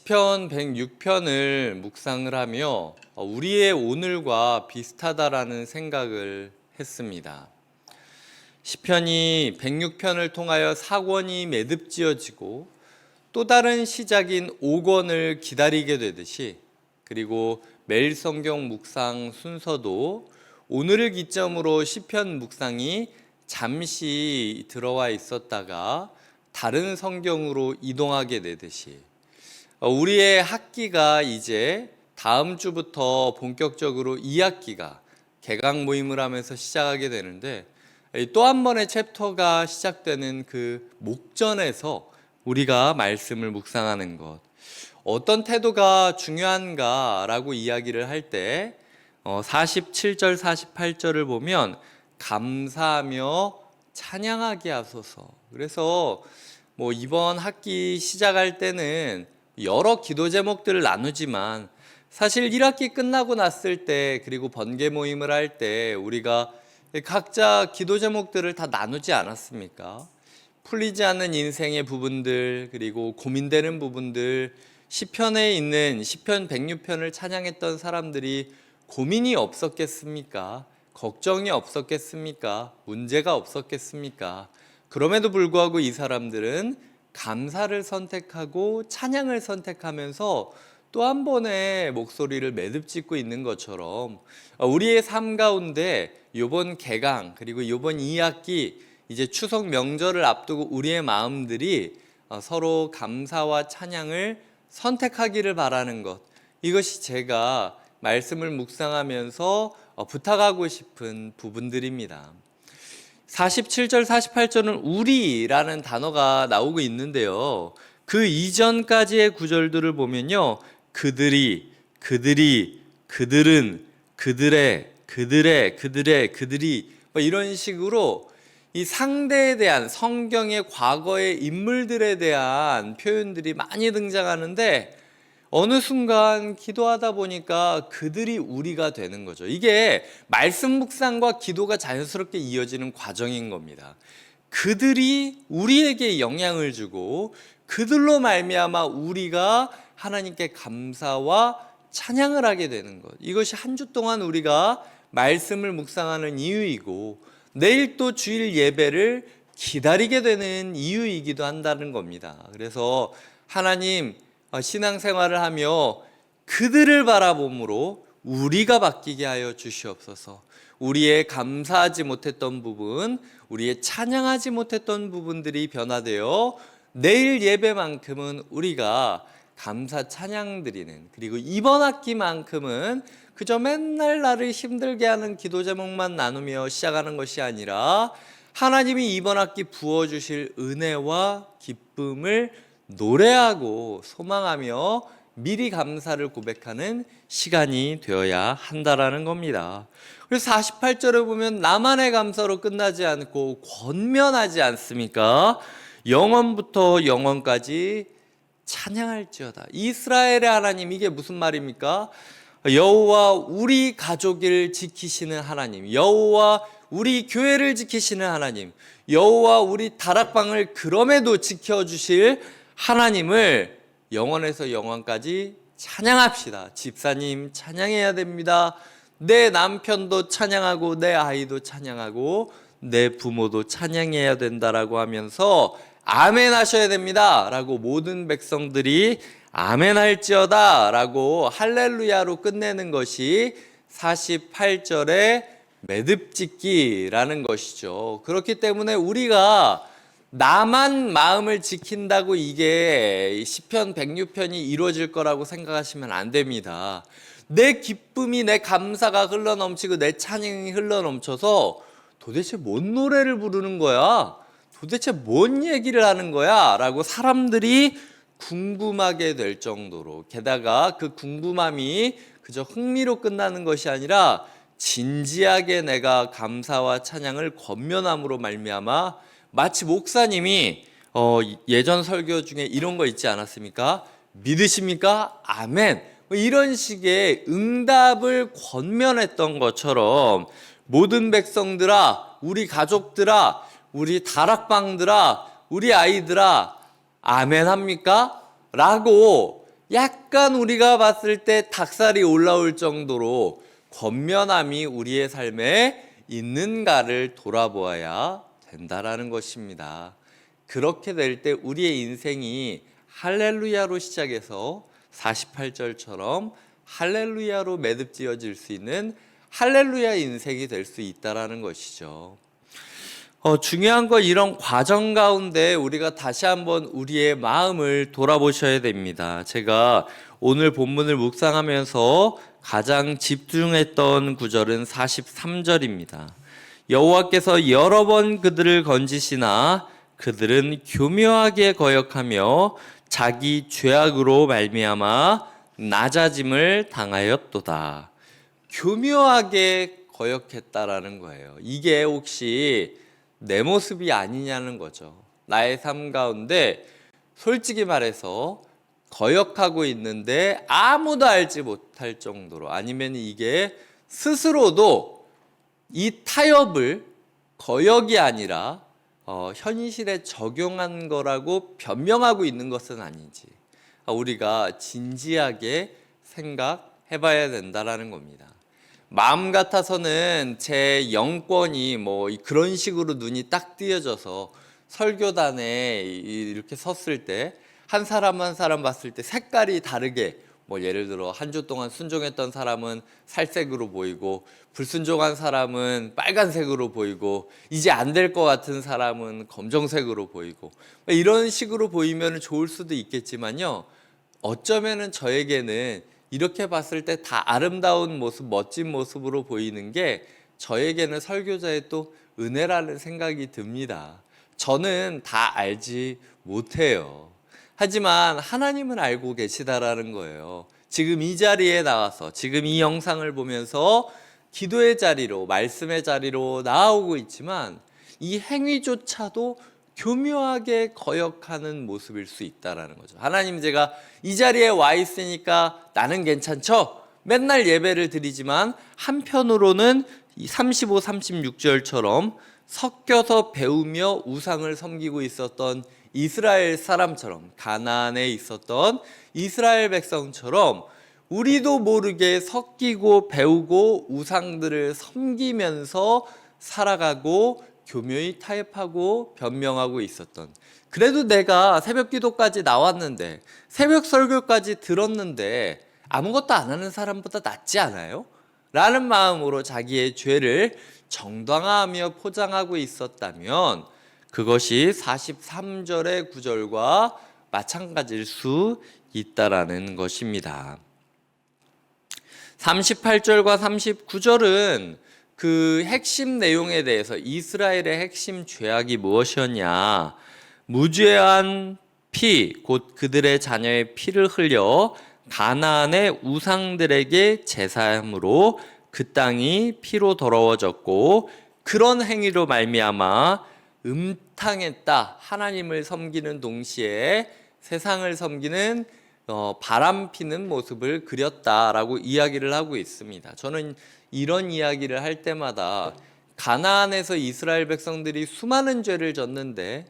시편 106편을 묵상을 하며 우리의 오늘과 비슷하다라는 생각을 했습니다. 시편이 106편을 통하여 4권이 매듭지어지고 또 다른 시작인 5권을 기다리게 되듯이, 그리고 매일 성경 묵상 순서도 오늘을 기점으로 시편 묵상이 잠시 들어와 있었다가 다른 성경으로 이동하게 되듯이, 우리의 학기가 이제 다음 주부터 본격적으로 2학기가 개강 모임을 하면서 시작하게 되는데, 또 한 번의 챕터가 시작되는 그 목전에서 우리가 말씀을 묵상하는 것, 어떤 태도가 중요한가라고 이야기를 할 때 47절 48절을 보면 감사하며 찬양하게 하소서. 그래서 이번 학기 시작할 때는 여러 기도 제목들을 나누지만, 사실 1학기 끝나고 났을 때, 그리고 번개 모임을 할 때 우리가 각자 기도 제목들을 다 나누지 않았습니까? 풀리지 않는 인생의 부분들, 그리고 고민되는 부분들, 시편에 있는 시편 106편을 찬양했던 사람들이 고민이 없었겠습니까? 걱정이 없었겠습니까? 문제가 없었겠습니까? 그럼에도 불구하고 이 사람들은 감사를 선택하고 찬양을 선택하면서 또 한 번의 목소리를 매듭짓고 있는 것처럼, 우리의 삶 가운데 이번 개강, 그리고 이번 2학기 이제 추석 명절을 앞두고 우리의 마음들이 서로 감사와 찬양을 선택하기를 바라는 것, 이것이 제가 말씀을 묵상하면서 부탁하고 싶은 부분들입니다. 47절 48절은 우리라는 단어가 나오고 있는데요, 그 이전까지의 구절들을 보면요, 그들이, 그들은, 그들이 이런 식으로 이 상대에 대한, 성경의 과거의 인물들에 대한 표현들이 많이 등장하는데, 어느 순간 기도하다 보니까 그들이 우리가 되는 거죠. 이게 말씀 묵상과 기도가 자연스럽게 이어지는 과정인 겁니다. 그들이 우리에게 영향을 주고, 그들로 말미암아 우리가 하나님께 감사와 찬양을 하게 되는 것, 이것이 한 주 동안 우리가 말씀을 묵상하는 이유이고, 내일 또 주일 예배를 기다리게 되는 이유이기도 한다는 겁니다. 그래서 하나님, 신앙생활을 하며 그들을 바라봄으로 우리가 바뀌게 하여 주시옵소서. 우리의 감사하지 못했던 부분, 우리의 찬양하지 못했던 부분들이 변화되어 내일 예배만큼은 우리가 감사 찬양 드리는, 그리고 이번 학기만큼은 그저 맨날 나를 힘들게 하는 기도 제목만 나누며 시작하는 것이 아니라, 하나님이 이번 학기 부어주실 은혜와 기쁨을 노래하고 소망하며 미리 감사를 고백하는 시간이 되어야 한다라는 겁니다. 그래서 48절에 보면 나만의 감사로 끝나지 않고 권면하지 않습니까? 영원부터 영원까지 찬양할지어다. 이스라엘의 하나님, 이게 무슨 말입니까? 여호와 우리 가족을 지키시는 하나님, 여호와 우리 교회를 지키시는 하나님, 여호와 우리 다락방을 그럼에도 지켜주실 하나님을 영원에서 영원까지 찬양합시다. 집사님 찬양해야 됩니다. 내 남편도 찬양하고, 내 아이도 찬양하고, 내 부모도 찬양해야 된다라고 하면서 아멘 하셔야 됩니다 라고 모든 백성들이 아멘 할지어다 라고 할렐루야로 끝내는 것이 48절의 매듭짓기라는 것이죠. 그렇기 때문에 우리가 나만 마음을 지킨다고 이게 시편 106편이 이루어질 거라고 생각하시면 안 됩니다. 내 기쁨이, 내 감사가 흘러넘치고 내 찬양이 흘러넘쳐서 도대체 뭔 노래를 부르는 거야? 도대체 뭔 얘기를 하는 거야? 라고 사람들이 궁금하게 될 정도로, 게다가 그 궁금함이 그저 흥미로 끝나는 것이 아니라 진지하게 내가 감사와 찬양을 권면함으로 말미암아, 마치 목사님이 예전 설교 중에 이런 거 있지 않았습니까? 믿으십니까? 아멘. 이런 식의 응답을 권면했던 것처럼, 모든 백성들아, 우리 가족들아, 우리 다락방들아, 우리 아이들아, 아멘 합니까? 라고 약간 우리가 봤을 때 닭살이 올라올 정도로 권면함이 우리의 삶에 있는가를 돌아보아야 된다라는 것입니다. 그렇게 될 때 우리의 인생이 할렐루야로 시작해서 48절처럼 할렐루야로 매듭지어질 수 있는 할렐루야 인생이 될 수 있다라는 것이죠. 중요한 건 이런 과정 가운데 우리가 다시 한번 우리의 마음을 돌아보셔야 됩니다. 제가 오늘 본문을 묵상하면서 가장 집중했던 구절은 43절입니다. 여호와께서 여러 번 그들을 건지시나 그들은 교묘하게 거역하며 자기 죄악으로 말미암아 낮아짐을 당하였도다. 교묘하게 거역했다라는 거예요. 이게 혹시 내 모습이 아니냐는 거죠. 나의 삶 가운데 솔직히 말해서 거역하고 있는데 아무도 알지 못할 정도로, 아니면 이게 스스로도 이 타협을 거역이 아니라 현실에 적용한 거라고 변명하고 있는 것은 아닌지 우리가 진지하게 생각해봐야 된다라는 겁니다. 마음 같아서는 제 영권이 그런 식으로 눈이 딱 띄어져서 설교단에 이렇게 섰을 때 한 사람 한 사람 봤을 때 색깔이 다르게, 예를 들어 한 주 동안 순종했던 사람은 살색으로 보이고 불순종한 사람은 빨간색으로 보이고 이제 안 될 것 같은 사람은 검정색으로 보이고 이런 식으로 보이면 좋을 수도 있겠지만요, 어쩌면은 저에게는 이렇게 봤을 때 다 아름다운 모습, 멋진 모습으로 보이는 게 저에게는 설교자의 또 은혜라는 생각이 듭니다. 저는 다 알지 못해요. 하지만 하나님은 알고 계시다라는 거예요. 지금 이 자리에 나와서, 지금 이 영상을 보면서 기도의 자리로, 말씀의 자리로 나오고 있지만 이 행위조차도 교묘하게 거역하는 모습일 수 있다라는 거죠. 하나님, 제가 이 자리에 와 있으니까 나는 괜찮죠? 맨날 예배를 드리지만 한편으로는 35, 36절처럼 섞여서 배우며 우상을 섬기고 있었던 이스라엘 사람처럼, 가나안에 있었던 이스라엘 백성처럼 우리도 모르게 섞이고 배우고 우상들을 섬기면서 살아가고 교묘히 타협하고 변명하고 있었던, 그래도 내가 새벽 기도까지 나왔는데 새벽 설교까지 들었는데 아무것도 안 하는 사람보다 낫지 않아요? 라는 마음으로 자기의 죄를 정당화하며 포장하고 있었다면 그것이 43절의 구절과 마찬가지일 수 있다라는 것입니다. 38절과 39절은 그 핵심 내용에 대해서, 이스라엘의 핵심 죄악이 무엇이었냐, 무죄한 피, 곧 그들의 자녀의 피를 흘려 가나안의 우상들에게 제사함으로 그 땅이 피로 더러워졌고 그런 행위로 말미암아 음탕했다. 하나님을 섬기는 동시에 세상을 섬기는 바람피는 모습을 그렸다라고 이야기를 하고 있습니다. 저는 이런 이야기를 할 때마다 가나안에서 이스라엘 백성들이 수많은 죄를 졌는데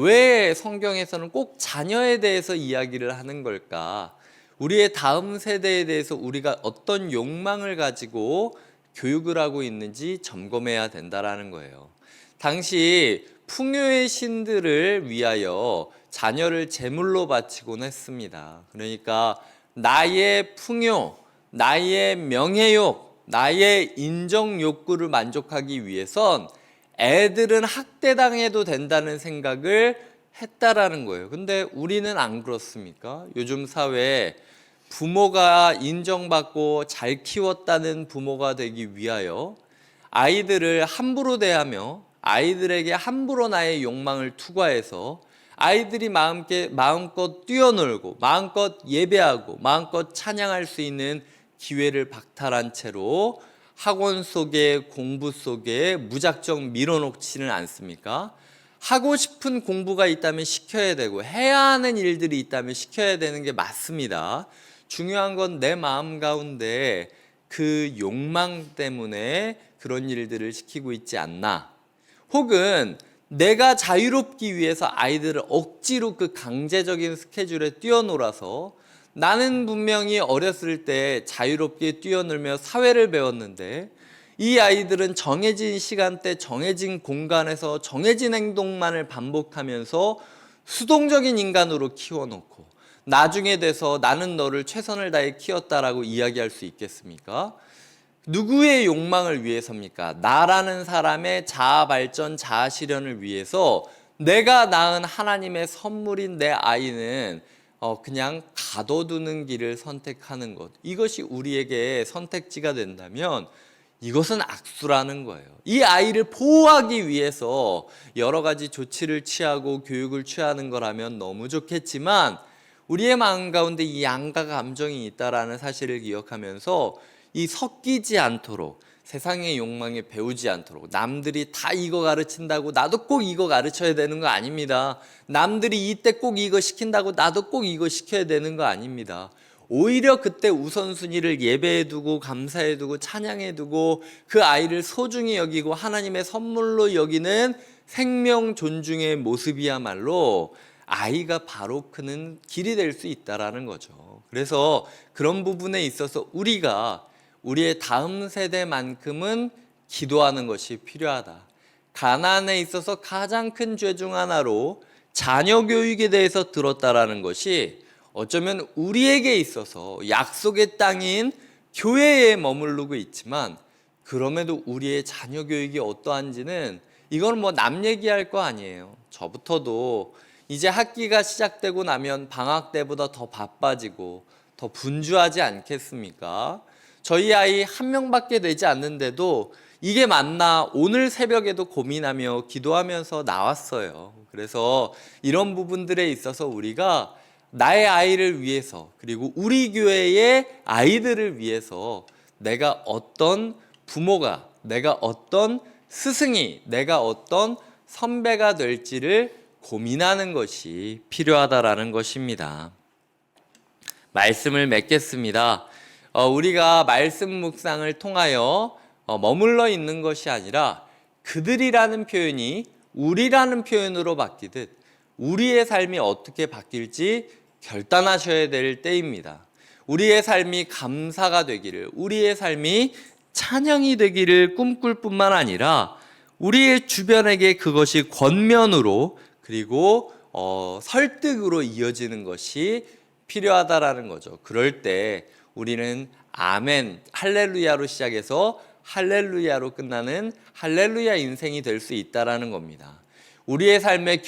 왜 성경에서는 꼭 자녀에 대해서 이야기를 하는 걸까? 우리의 다음 세대에 대해서 우리가 어떤 욕망을 가지고 교육을 하고 있는지 점검해야 된다라는 거예요. 당시 풍요의 신들을 위하여 자녀를 제물로 바치곤 했습니다. 그러니까 나의 풍요, 나의 명예욕, 나의 인정 욕구를 만족하기 위해선 애들은 학대당해도 된다는 생각을 했다라는 거예요. 근데 우리는 안 그렇습니까? 요즘 사회에 부모가 인정받고 잘 키웠다는 부모가 되기 위하여 아이들을 함부로 대하며 아이들에게 함부로 나의 욕망을 투과해서 아이들이 마음껏 뛰어놀고 마음껏 예배하고 마음껏 찬양할 수 있는 기회를 박탈한 채로 학원 속에, 공부 속에 무작정 밀어놓지는 않습니까? 하고 싶은 공부가 있다면 시켜야 되고 해야 하는 일들이 있다면 시켜야 되는 게 맞습니다. 중요한 건 내 마음 가운데 그 욕망 때문에 그런 일들을 시키고 있지 않나, 혹은 내가 자유롭기 위해서 아이들을 억지로 그 강제적인 스케줄에 뛰어놀아서 나는 분명히 어렸을 때 자유롭게 뛰어놀며 사회를 배웠는데 이 아이들은 정해진 시간대, 정해진 공간에서 정해진 행동만을 반복하면서 수동적인 인간으로 키워놓고 나중에 돼서 나는 너를 최선을 다해 키웠다라고 이야기할 수 있겠습니까? 누구의 욕망을 위해서입니까? 나라는 사람의 자아 발전, 자아 실현을 위해서 내가 낳은 하나님의 선물인 내 아이는 그냥 가둬두는 길을 선택하는 것. 이것이 우리에게 선택지가 된다면 이것은 악수라는 거예요. 이 아이를 보호하기 위해서 여러 가지 조치를 취하고 교육을 취하는 거라면 너무 좋겠지만 우리의 마음 가운데 이 양가 감정이 있다라는 사실을 기억하면서 이 섞이지 않도록 세상의 욕망에 배우지 않도록 남들이 다 이거 가르친다고 나도 꼭 이거 가르쳐야 되는 거 아닙니다. 남들이 이때 꼭 이거 시킨다고 나도 꼭 이거 시켜야 되는 거 아닙니다. 오히려 그때 우선순위를 예배해 두고 감사해 두고 찬양해 두고 그 아이를 소중히 여기고 하나님의 선물로 여기는 생명 존중의 모습이야말로 아이가 바로 크는 길이 될 수 있다라는 거죠. 그래서 그런 부분에 있어서 우리가 우리의 다음 세대만큼은 기도하는 것이 필요하다. 가난에 있어서 가장 큰 죄 중 하나로 자녀 교육에 대해서 들었다라는 것이 어쩌면 우리에게 있어서 약속의 땅인 교회에 머무르고 있지만 그럼에도 우리의 자녀 교육이 어떠한지는 이건 뭐 남 얘기할 거 아니에요. 저부터도 이제 학기가 시작되고 나면 방학 때보다 더 바빠지고 더 분주하지 않겠습니까? 저희 아이 한 명밖에 되지 않는데도 이게 맞나 오늘 새벽에도 고민하며 기도하면서 나왔어요. 그래서 이런 부분들에 있어서 우리가 나의 아이를 위해서 그리고 우리 교회의 아이들을 위해서 내가 어떤 부모가, 내가 어떤 스승이, 내가 어떤 선배가 될지를 고민하는 것이 필요하다라는 것입니다. 말씀을 맺겠습니다. 우리가 말씀 묵상을 통하여 머물러 있는 것이 아니라 그들이라는 표현이 우리라는 표현으로 바뀌듯 우리의 삶이 어떻게 바뀔지 결단하셔야 될 때입니다. 우리의 삶이 감사가 되기를, 우리의 삶이 찬양이 되기를 꿈꿀 뿐만 아니라 우리의 주변에게 그것이 권면으로 그리고 설득으로 이어지는 것이 필요하다라는 거죠. 그럴 때 우리는 아멘, 할렐루야로 시작해서 할렐루야로 끝나는 할렐루야 인생이 될 수 있다라는 겁니다. 우리의 삶에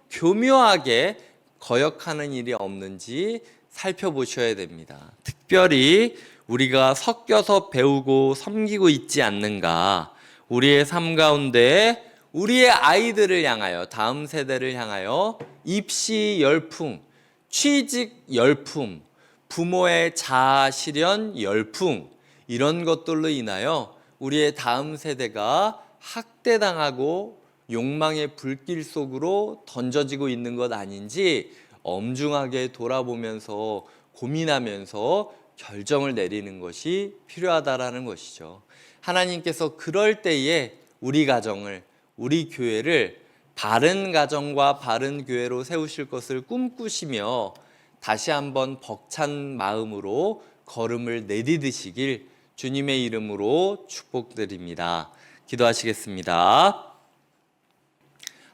교묘하게 거역하는 일이 없는지 살펴보셔야 됩니다. 특별히 우리가 섞여서 배우고 섬기고 있지 않는가, 우리의 삶 가운데 우리의 아이들을 향하여, 다음 세대를 향하여 입시 열풍, 취직 열풍, 부모의 자아 실현 열풍, 이런 것들로 인하여 우리의 다음 세대가 학대당하고 욕망의 불길 속으로 던져지고 있는 것 아닌지 엄중하게 돌아보면서 고민하면서 결정을 내리는 것이 필요하다라는 것이죠. 하나님께서 그럴 때에 우리 가정을, 우리 교회를 바른 가정과 바른 교회로 세우실 것을 꿈꾸시며 다시 한번 벅찬 마음으로 걸음을 내디디시길 주님의 이름으로 축복드립니다. 기도하시겠습니다.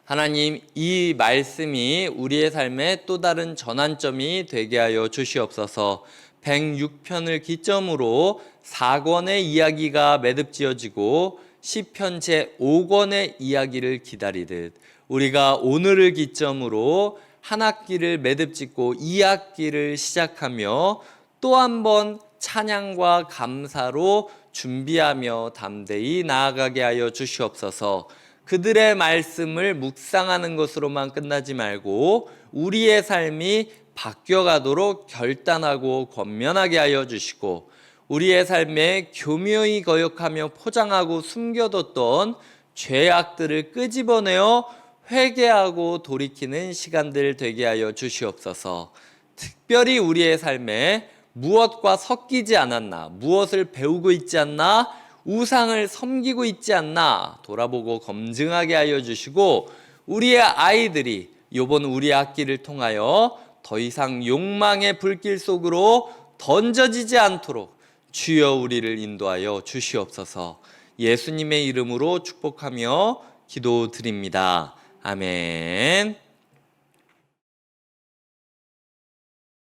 하나님, 이 말씀이 우리의 삶에 또 다른 전환점이 되게 하여 주시옵소서. 106편을 기점으로 4권의 이야기가 매듭지어지고 시편 제5권의 이야기를 기다리듯 우리가 오늘을 기점으로 한 학기를 매듭짓고 2학기를 시작하며 또 한 번 찬양과 감사로 준비하며 담대히 나아가게 하여 주시옵소서. 그들의 말씀을 묵상하는 것으로만 끝나지 말고 우리의 삶이 바뀌어가도록 결단하고 권면하게 하여 주시고 우리의 삶에 교묘히 거역하며 포장하고 숨겨뒀던 죄악들을 끄집어내어 회개하고 돌이키는 시간들 되게 하여 주시옵소서. 특별히 우리의 삶에 무엇과 섞이지 않았나, 무엇을 배우고 있지 않나, 우상을 섬기고 있지 않나 돌아보고 검증하게 하여 주시고 우리의 아이들이 이번 우리 학기를 통하여 더 이상 욕망의 불길 속으로 던져지지 않도록 주여 우리를 인도하여 주시옵소서. 예수님의 이름으로 축복하며 기도드립니다. 아멘.